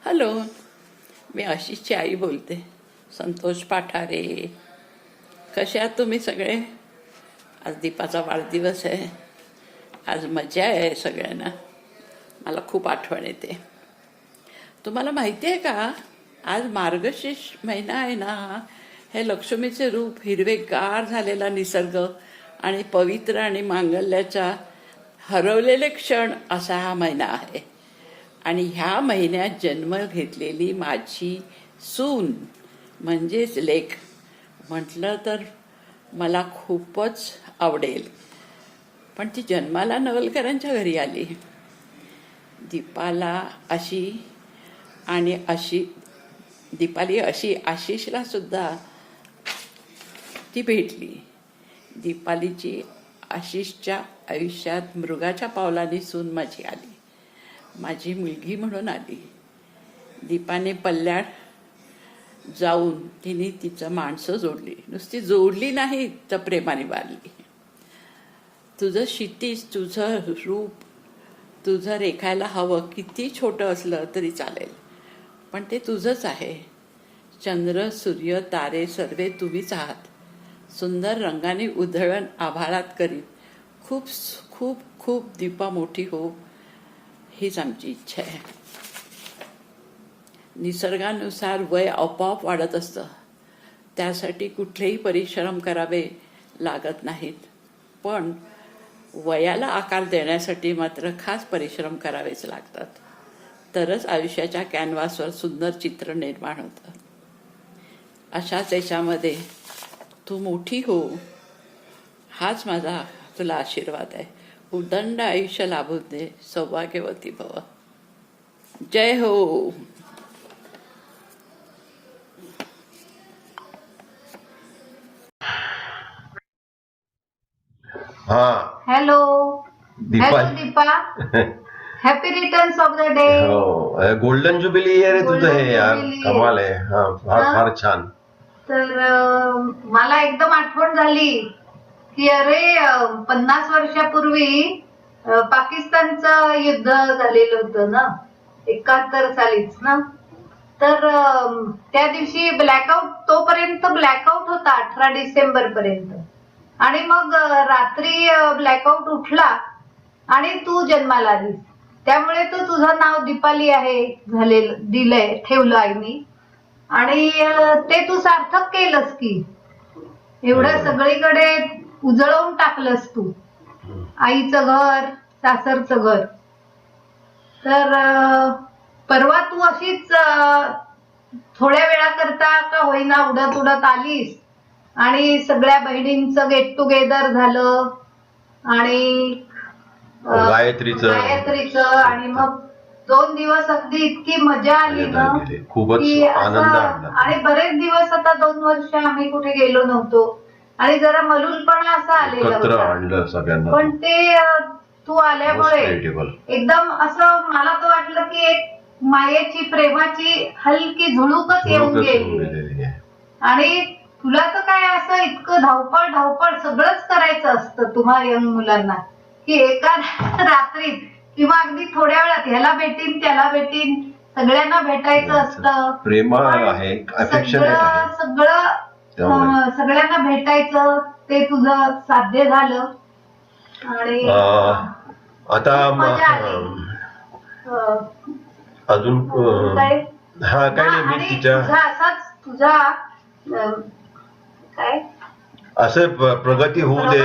Hello, मी आशिषची आई बोलते. संतोष पाठारे. कसे आहात तुम्ही सगळे? आज दीपाचा वाढदिवस आहे. आज मजा आहे सगळ्यांना. मला खूप आठवण येते. तुम्हाला माहिती आहे का, आज मार्गशीर्ष महिना आहे ना. हे लक्ष्मीचे रूप, हिरवेगार झालेला निसर्ग आणि पवित्र आणि मांगल्याचा हरवलेले क्षण असा हा महिना आहे. आणि ह्या महिन्यात जन्म घेतलेली माझी सून म्हणजेच लेक म्हटलं तर मला खूपच आवडेल. पण ती जन्माला नवलकरांच्या घरी आली. दीपाला अशी आणि अशी दीपाली अशी आशिषला सुद्धा ती भेटली. दीपालीची आशिषच्या आयुष्यात मृगाच्या पावलाने सून माझी आली. माझी मुलगी म्हणून आली. दीपाने पल्ल्यात जाऊन तिने तिचं माणसं जोडली. नुसती जोडली नाही तर प्रेमाने वाढली. तुझं क्षितिज, तुझं रूप, तुझं रेखायला हवं किती छोटं असलं तरी चालेल, पण ते तुझंच आहे. चंद्र, सूर्य, तारे सर्वे तुम्हीच आहात. सुंदर रंगाने उधळण आभाळात करीत खूप खूप खूप दीपा मोठी हो, हीच आमची इच्छा आहे. निसर्गानुसार वय आपोआप वाढत असतं. त्यासाठी कुठलेही परिश्रम करावे लागत नाहीत. पण वयाला आकार देण्यासाठी मात्र खास परिश्रम करावेच लागतात. तरच आयुष्याच्या कॅनव्हासवर सुंदर चित्र निर्माण होतं. अशाच याच्यामध्ये तू मोठी हो, हाच माझा तुला आशीर्वाद आहे. उदंड आयुष्य लाभू दे, सौभाग्यवती भव. जय हो. हा hello. Deepa. Hello Deepa. Happy returns of the day. हो, गोल्डन जुबिली इयर आहे तुझं हे. यार कमाल आहे. हा, फार छान. तर मला एकदम आठवण झाली की अरे 50 वर्षापूर्वी पाकिस्तानचं युद्ध झालेलं होतं ना, 71 सालीच ना. तर त्या दिवशी ब्लॅकआउट, तोपर्यंत ब्लॅकआउट होता 18 डिसेंबर पर्यंत. आणि मग रात्री ब्लॅकआउट उठला आणि तू जन्माला आलीस. त्यामुळे तुझं नाव दीपाली आहे झालेलं, दिलंय, ठेवलं आईनी. आणि ते तू सार्थक केलंस की. एवढं सगळीकडे उजळवून टाकलंस तू, आईचं घर, सासरचं घर. तर परवा तू अशीच थोड्या वेळा करता का होईना उडत उडत आलीस आणि सगळ्या बहिणींचं गेट टुगेदर झालं आणि गायत्रीचं आणि मग 2 दिवस अगदी इतकी मजा आली ना, खूपच आनंद. आणि बरेच दिवस आता 2 वर्ष आम्ही कुठे गेलो नव्हतो आणि जरा मलूलपणा असा आलेला होता. पण ते तू आल्यामुळे एकदम असं मला तर वाटलं की एक मायेची, प्रेमाची हलकी झुळूकच येऊन गेली. आणि तुला तर काय असं इतकं धावपळ सगळंच करायचं असतं तुम्हा यंग मुलांना, की एका रात्रीत किंवा अगदी थोड्या वेळात ह्याला भेटीन त्याला भेटीन, सगळ्यांना भेटायचं असतं. प्रेम आहे, सगळ्यांना भेटायचं, ते तुझं साध्य झालं. आणि आता अजून हा काय नाही, मी तिच्या तुझा काय असं प्रगती होऊ दे,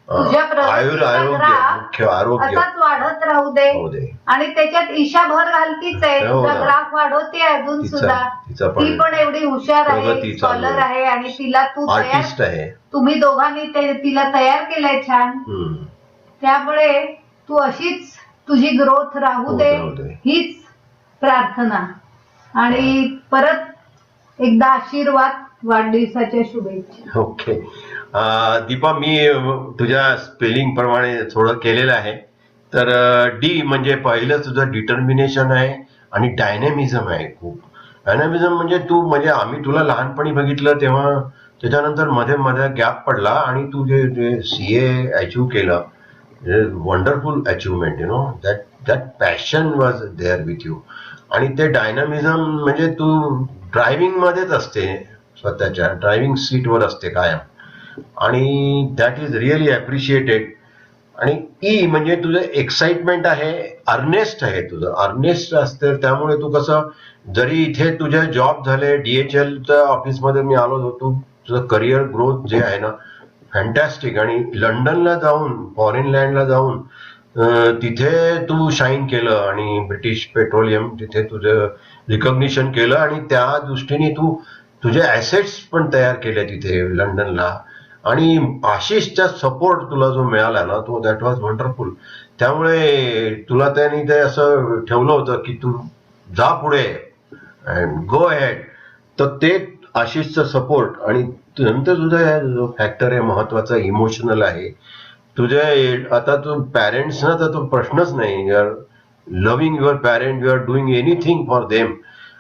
मुख्य आरोग्य असाच वाढत राहू दे. आणि त्याच्यात ईशा भर घालतीच आहे, तुझा ग्राफ वाढवते अजून सुद्धा. ती पण एवढी हुशार आहे, स्कॉलर आहे आणि तिला तू आर्टिस्ट आहे. तुम्ही दोघांनी तिला तयार केलंय छान. त्यामुळे तू अशीच तुझी ग्रोथ राहू दे, हीच प्रार्थना. आणि परत एकदा आशीर्वाद, वाढदिवसाच्या शुभेच्छा. ओके दीपा, मी तुझ्या स्पेलिंग प्रमाणे थोडं केलेलं आहे. तर डी म्हणजे पहिलं तुझं डिटर्मिनेशन आहे आणि डायनॅमिझम आहे. खूप डायनॅमिझम म्हणजे तू, म्हणजे आम्ही तुला लहानपणी बघितलं तेव्हा, त्याच्यानंतर मध्ये गॅप पडला आणि तू जे CA अचीव्ह केलं, wonderful achievement. That passion was there with you. आणि ते डायनामिझम म्हणजे तू ड्रायव्हिंग मध्येच असते, स्वतःच्या ड्रायव्हिंग सीटवर असते कायम, आणि दॅट इज रिअली अप्रिशिएटेड. आणि ई म्हणजे तुझं एक्साइटमेंट आहे, अर्नेस्ट आहे, तुझं अर्नेस्ट असतं. त्यामुळे तू कसं, जरी इथे तुझे जॉब झाले, DHLच्या ऑफिसमध्ये मी आलो होतो, तुझं करिअर ग्रोथ जे आहे ना फॅन्टॅस्टिक. आणि लंडनला जाऊन, फॉरेन लँडला जाऊन तिथे तू शाईन केलं, आणि ब्रिटिश पेट्रोलियम तिथे तुझं रिकॉग्निशन केलं, आणि त्या दृष्टीने तू तुझे ॲसेट्स पण तयार केले तिथे लंडनला. आणि आशिषचा सपोर्ट तुला जो मिळाला ना, तो दॅट वॉज वंडरफुल. त्यामुळे तुला त्यांनी ते असं ठेवलं होतं की तू जा पुढे अँड गो अहेड. तर ते आशिषचा सपोर्ट, आणि नंतर तुझा जो फॅक्टर आहे महत्वाचा, इमोशनल आहे तुझे. आता तू पॅरेंट्स ना, तर तो प्रश्नच नाही. You are loving your parent, you are doing anything for them,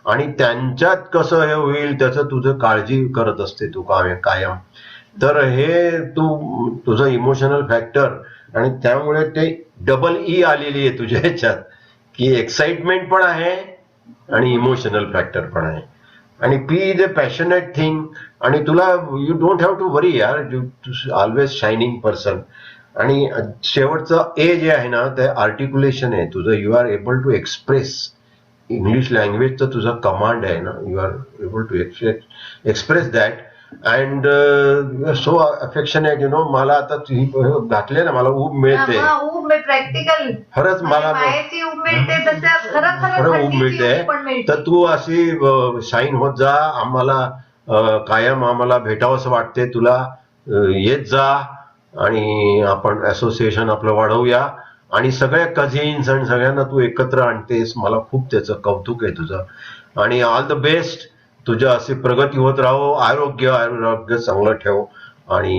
आणि त्यांच्यात कसं हे होईल त्याचं तुझं काळजी करत असते तू कायम. तर हे तुझं इमोशनल फॅक्टर, आणि त्यामुळे ते डबल ई आलेली आहे तुझ्या ह्याच्यात, की एक्साइटमेंट पण आहे आणि इमोशनल फॅक्टर पण आहे. आणि P is a passionate thing, आणि तुला यू डोंट हॅव टू वरी यार, यू ऑलवेज शायनिंग पर्सन. आणि शेवटचं ए जे आहे ना, ते आर्टिक्युलेशन आहे तुझं. You are able to express English लँग्वेजचं तुझा कमांड आहे ना, you are able to express that. And so affectionate, मला आता घातले ना, मला ऊब मिळते, प्रॅक्टिकल खरंच मला मायेची ऊब मिळते, तसं खरं ऊब मिळते. तर तू अशी शाईन होत जा, आम्हाला कायम आम्हाला भेटावंसं वाटते तुला. येत जा, आणि आपण असोसिएशन आपलं वाढवूया, आणि सगळ्या कझिन्स आणि सगळ्यांना तू एकत्र आणतेस. मला खूप त्याचं कौतुक आहे तुझं, आणि ऑल द बेस्ट. तुझं अशी प्रगती होत राहो, आरोग्य चांगलं ठेव. आणि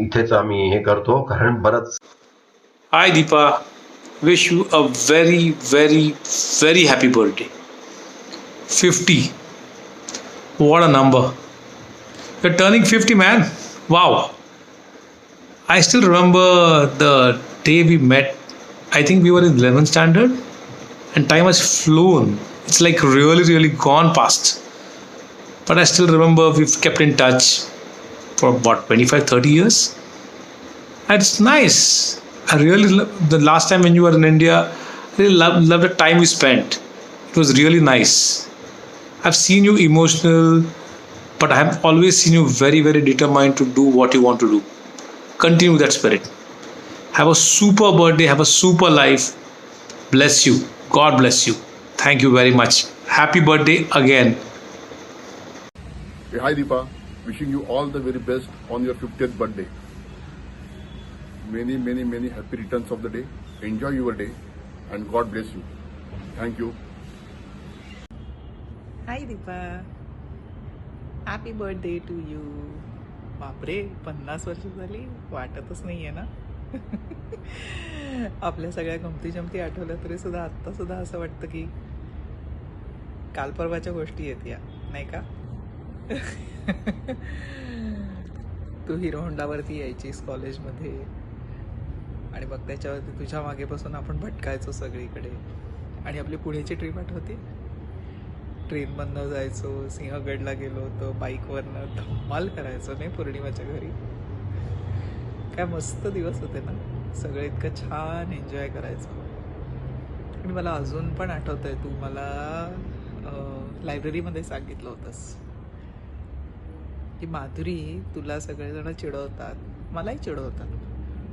इथेच आम्ही हे करतो, कारण बरंच. Hi Deepa, wish you a very, very, very happy birthday. 50. What a number. You're turning 50, man. Wow. I still remember the day we met. I think we were in 11th standard, and time has flown. It's like really, really gone past. But I still remember we've kept in touch for what, 25, 30 years? And it's nice. I really love the last time when you were in India. I really love the time we spent. It was really nice. I've seen you emotional, but I have always seen you very, very determined to do what you want to do. Continue that spirit. Have a super birthday. Have a super life. Bless you. God bless you. Thank you very much. Happy birthday again. Hey, hi Deepa, wishing you all the very best on your 50th birthday. Many, many, many happy returns of the day. Enjoy your day and God bless you. Thank you. Hi Deepa, happy birthday to you. बापरे, 50 वर्ष झाली, वाटतच नाहीये ना. आपल्या सगळ्या गमती जमती आठवल्या तरी सुद्धा आत्ता सुद्धा असं वाटतं की काल परवाच्या गोष्टी आहेत या, नाही का. तू हिरो होंडावरती यायचीस कॉलेजमध्ये, आणि मग त्याच्यावरती तुझ्या मागेपासून आपण भटकायचो सगळीकडे. आणि आपली पुण्याची ट्रिप आठवते, ट्रेनमधनं जायचो, सिंहगडला गेलो होतो, बाईकवरनं धम्माल करायचो नाही पौर्णिमाच्या घरी. काय मस्त दिवस होते ना, सगळं इतकं छान एन्जॉय करायचं. आणि मला अजून पण आठवत आहे, तू मला लायब्ररीमध्ये सांगितलं होतंस की माधुरी, तुला सगळेजण चिडवतात, मलाही चिडवतात,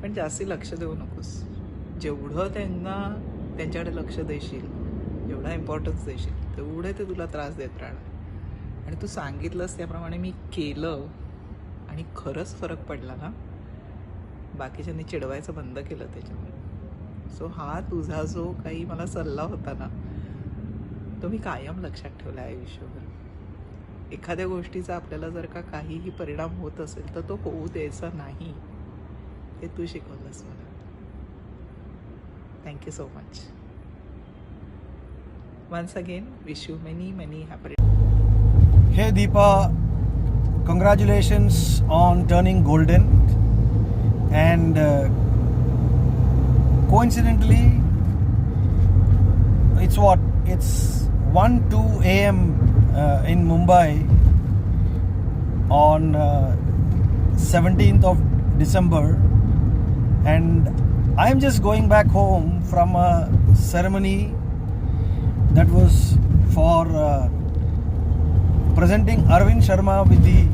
पण जास्ती लक्ष देऊ नकोस. जेवढं त्यांच्याकडे लक्ष देशील, जेवढा इम्पॉर्टन्स देशील, तेवढे ते तुला त्रास देत राहणार. आणि तू सांगितलंस त्याप्रमाणे मी केलं, आणि खरंच फरक पडला ना. बाकीच्यांनी चिडवायचं बंद केलं त्याच्यामुळे. सो हा तुझा जो काही मला सल्ला होता ना, तो मी कायम लक्षात ठेवला आयुष्यभर. एखाद्या गोष्टीचा आपल्याला जर का काहीही परिणाम होत असेल तर तो होऊ द्यायचा नाही, हे तू शिकवलंस मला. Thank you so much. Once again wish you many many happy. Hey Deepa, congratulations on turning golden. And coincidentally, it's 1:02 a.m. In Mumbai on 17th of December, and I'm just going back home from a ceremony that was for presenting Arvind Sharma with the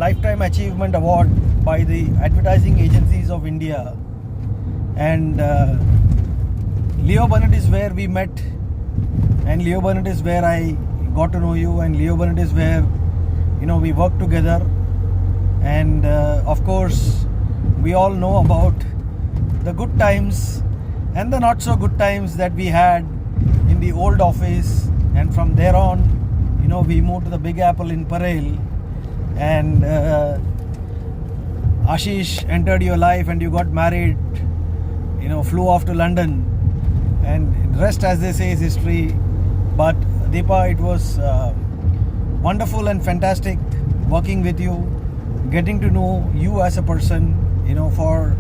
Lifetime Achievement Award by the Advertising Agencies of India. And Leo Burnett is where we met, and Leo Burnett is where I got to know you, and Leo Burnett is where we worked together. And of course we all know about the good times and the not so good times that we had in the old office. And from there on, we moved to the Big Apple in Parel, and Ashish entered your life and you got married, flew off to London, and rest, as they say, is history. But Deepa, it was wonderful and fantastic working with you, getting to know you as a person, for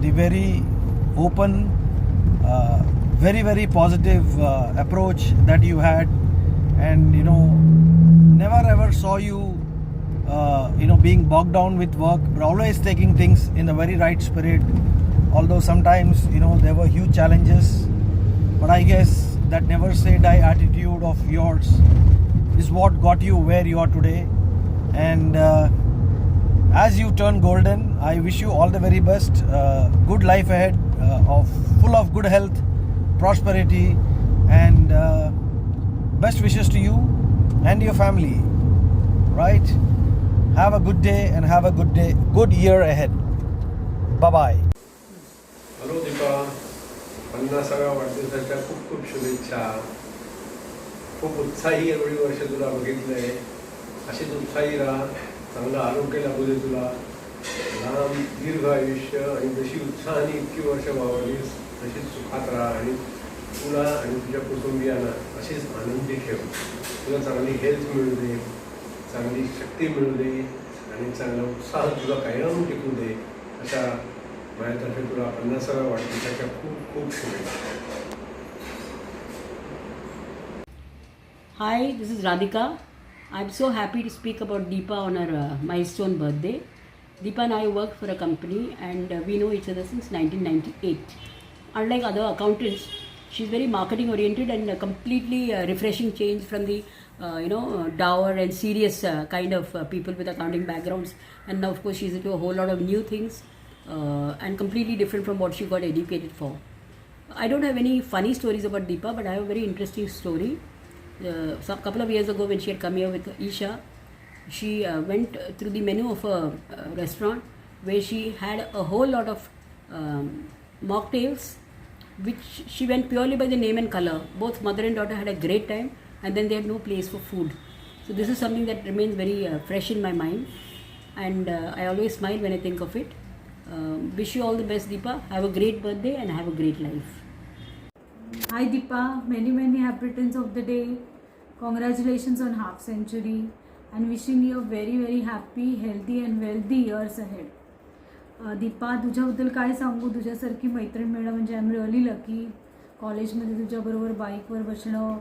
the very open, very, very positive approach that you had. And never ever saw you being bogged down with work, but always taking things in a very right spirit. Although sometimes there were huge challenges, but I guess that never say die attitude of yours is what got you where you are today. And as you turn golden, I wish you all the very best, good life ahead, full of good health, prosperity, and best wishes to you and your family. Right? Have a good day and have a good year ahead. Bye bye. Hello Deepa, 50व्या वाढदिवसाच्या खूप खूप शुभेच्छा. खूप उत्साही एवढी वर्ष तुला बघितलंय. अशीच उत्साही राहा, चांगलं आरोग्य लाभू दे तुला, लांब दीर्घ आयुष्य, आणि जशी उत्साहाने इतकी वर्ष वावरलीस तशीच सुखात राहा, आणि तुला आणि तुझ्या कुटुंबियांना अशीच आनंदी ठेव. तुला चांगली हेल्थ मिळू दे, चांगली शक्ती मिळू दे, आणि चांगला उत्साह तुला कायम टिकू दे. अशा माझ्यातर्फे तुला 50व्या वाढदिवसाच्या खूप खूप शुभेच्छा. Hi, this is Radhika. I'm so happy to speak about Deepa on her milestone birthday. Deepa and I work for a company, and we know each other since 1998. Unlike other accountants, she's very marketing oriented and a completely refreshing change from the dour and serious kind of people with accounting backgrounds. And now of course she's into a whole lot of new things and completely different from what she got educated for. I don't have any funny stories about Deepa, but I have a very interesting story. A couple of years ago when she had come here with Isha, she went through the menu of a restaurant where she had a whole lot of mocktails, which she went purely by the name and color. Both mother and daughter had a great time, and then they had no place for food. So this is something that remains very fresh in my mind, and I always smile when I think of it. Wish you all the best, Deepa. Have a great birthday and have a great life. Hi Deepa, many happy returns of the day. Congratulations on half century, and wishing you a very happy, healthy and wealthy years ahead. Deepa, तुझ्याबद्दल काय सांगू, तुझ्यासारखी मैत्रीण मिळणं म्हणजे I am really lucky. कॉलेजमध्ये तुझ्याबरोबर बाईकवर बसणं,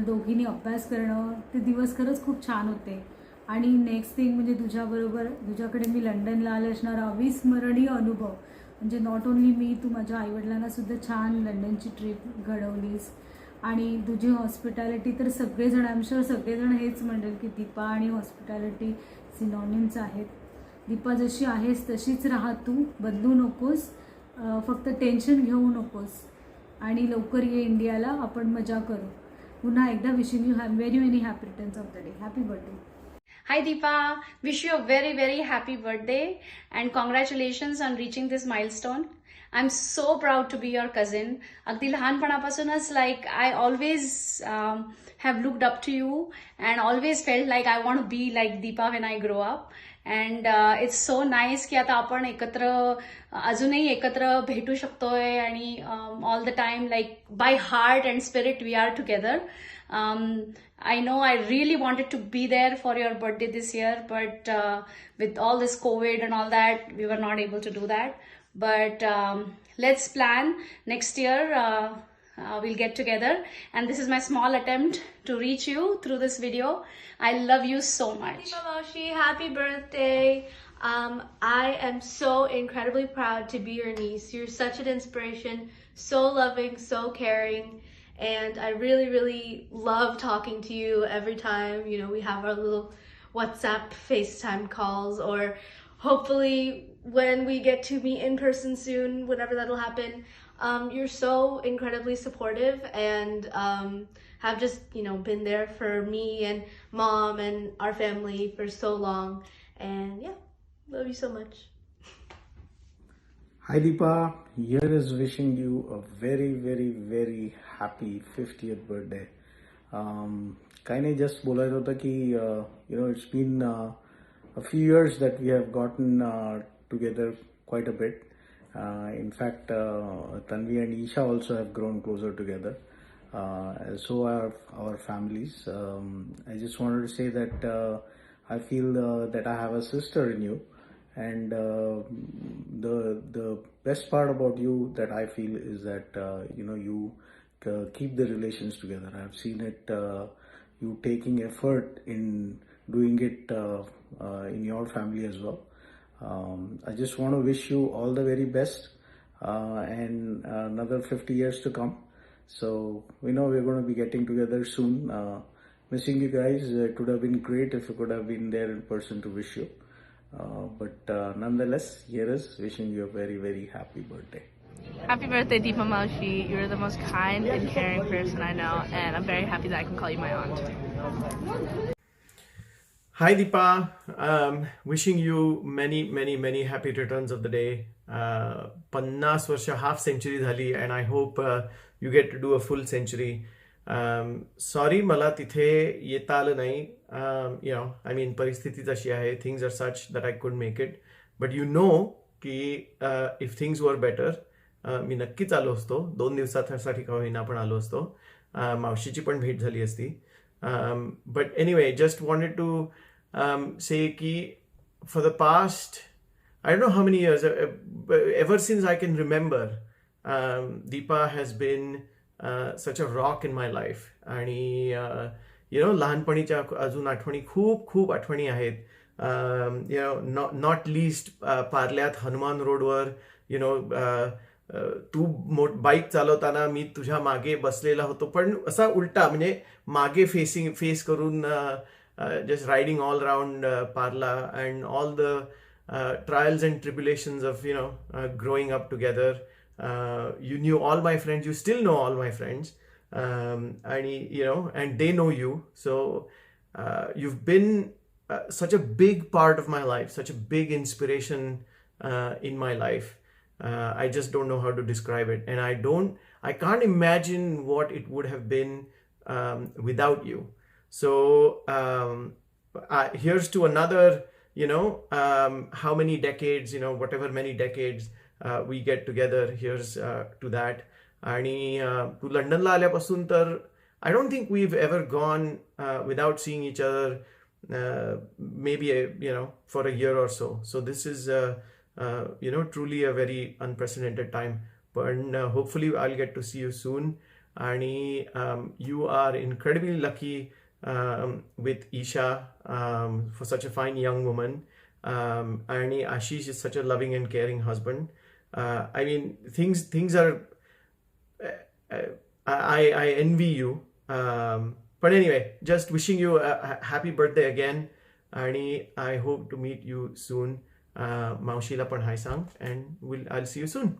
दोघींनी अभ्यास करणं, ते दिवस खरंच खूप छान होते. आणि नेक्स्ट थिंग म्हणजे तुझ्याकडे मी लंडनला आले असणारा अविस्मरणीय अनुभव. म्हणजे नॉट ओन्ली मी, तू माझ्या आईवडिलांनासुद्धा छान लंडनची ट्रिप घडवलीस. आणि तुझी हॉस्पिटॅलिटी तर सगळेजण, आय एम शुअर सगळेजण हेच म्हणेल की दीपा आणि हॉस्पिटॅलिटी सिनॉनिम्स आहेत. दीपा, जशी आहेस तशीच राहा तू, बदलू नकोस, फक्त टेन्शन घेऊ नकोस, आणि लवकर ये इंडियाला, आपण मजा करू. पुन्हा एकदा wishing you very happy returns of the day. Happy birthday. Hi Deepa, wish you a very happy birthday and congratulations on reaching this milestone. I'm so proud to be your cousin. अगदी लहानपणापासूनच I always have looked up to you and always felt like I want to be like Deepa when I grow up. And it's so nice की आता आपण अजूनही एकत्र भेटू शकतोय, आणि all the time by heart and spirit we are together. I know I really wanted to be there for your birthday this year, but with all this COVID and all that, we were not able to do that. But let's plan next year. we'll get together. And this is my small attempt to reach you through this video. I love you so much. Deepa Maushi, happy birthday. I am so incredibly proud to be your niece. You're such an inspiration, so loving, so caring. And I really, really love talking to you every time, we have our little WhatsApp, FaceTime calls, or hopefully when we get to meet in person soon, whenever that'll happen. You're so incredibly supportive and have just, been there for me and mom and our family for so long. And yeah, love you so much. Hi Deepa, here is wishing you a very, very, very happy 50th birthday. काही नाही, just बोलायचं होतं की it's been a few years that we have gotten together quite a bit. In fact, Tanvi and Isha also have grown closer together. So are our families. I just wanted to say that I feel that I have a sister in you. And the best part about you that I feel is that you keep the relations together. I've seen it, you taking effort in doing it in your family as well. I just want to wish you all the very best and another 50 years to come. So we know we're going to be getting together soon. Missing you guys. It would have been great if you could have been there in person to wish you. But nonetheless, here is wishing you a very, very happy birthday. Happy birthday, Deepa Maushi. You're the most kind and caring person I know, and I'm very happy that I can call you my aunt. Hi Deepa, wishing you many, many, many happy returns of the day. 50 वर्ष half century झाली, and I hope you get to do a full century. Sorry मला तिथे येता आलं नाही. I mean परिस्थितीच अशी आहे. Things are such that I couldn't make it. But की if things were better, मी नक्कीच आलो असतो. 2 दिवसासाठी का होईना पण आलो असतो. मावशीची पण भेट झाली असती. But anyway, just wanted to say ki for the past, I don't know how many years, ever since I can remember, Deepa has been such a rock in my life. आणि लहानपणीच्या अजून आठवणी खूप आठवणी आहेत. Not least पार्ल्यात हनुमान रोडवर तू bike चालवताना मी तुझ्या मागे बसलेला होतो, पण असा उलटा, म्हणजे मागे फेस करून just riding all around Parla and all the trials and tribulations of growing up together. You knew all my friends, you still know all my friends, and they know you. So you've been such a big part of my life, such a big inspiration in my life. I just don't know how to describe it, and I can't imagine what it would have been without you. So here's to another, how many decades, whatever many decades we get together. Here's to that. आणि तू लंडनला आल्यापासून तर I don't think we've ever gone without seeing each other, maybe for a year or so. So this is truly a very unprecedented time. But hopefully I'll get to see you soon. आणि you are incredibly lucky with Isha, for such a fine young woman. And Ashish is such a loving and caring husband. I mean, things are, I envy you. But anyway, just wishing you a happy birthday again. And I hope to meet you soon. Maushila pan hi sang, and I'll see you soon.